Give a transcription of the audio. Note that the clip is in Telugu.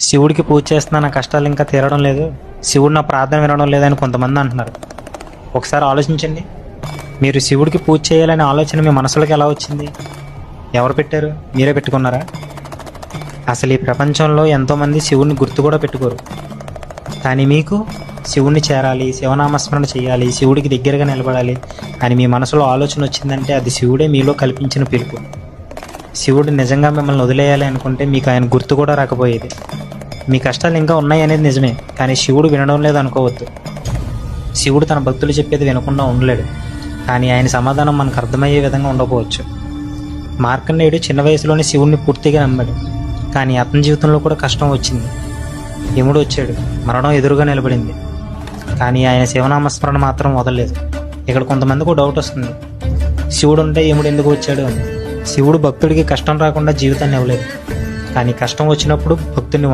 శివుడికి పూజ చేస్తున్నా నా కష్టాలు ఇంకా తీరడం లేదు, శివుడు నా ప్రార్థన వినడం లేదని కొంతమంది అంటున్నారు. ఒకసారి ఆలోచించండి, మీరు శివుడికి పూజ చేయాలనే ఆలోచన మీ మనసులోకి ఎలా వచ్చింది? ఎవరు పెట్టారు? మీరే పెట్టుకున్నారా? అసలు ఈ ప్రపంచంలో ఎంతోమంది శివుడిని గుర్తు కూడా పెట్టుకోరు, కానీ మీకు శివుడిని చేరాలి, శివనామస్మరణ చేయాలి, శివుడికి దగ్గరగా నిలబడాలి అని మీ మనసులో ఆలోచన వచ్చిందంటే అది శివుడే మీలో కల్పించిన పిలుపు. శివుడు నిజంగా మిమ్మల్ని వదిలేయాలి అనుకుంటే మీకు ఆయన గుర్తు కూడా రాకపోయేది. మీ కష్టాలు ఇంకా ఉన్నాయి అనేది నిజమే, కానీ శివుడు వినడం లేదు అనుకోవద్దు. శివుడు తన భక్తులు చెప్పేది వినకుండా ఉండలేడు, కానీ ఆయన సమాధానం మనకు అర్థమయ్యే విధంగా ఉండకపోవచ్చు. మార్కండేయుడు చిన్న వయసులోనే శివుడిని పూర్తిగా నమ్మాడు, కానీ అతని జీవితంలో కూడా కష్టం వచ్చింది. యముడు వచ్చాడు, మరణం ఎదురుగా నిలబడింది, కానీ ఆయన శివనామస్మరణ మాత్రం వదలలేదు. ఇక్కడ కొంతమందికి డౌట్ వస్తుంది, శివుడు ఉంటే యముడు ఎందుకు వచ్చాడు అని. శివుడు భక్తుడికి కష్టం రాకుండా జీవితాన్ని ఇవ్వలేదు, కానీ కష్టం వచ్చినప్పుడు భక్తుడిని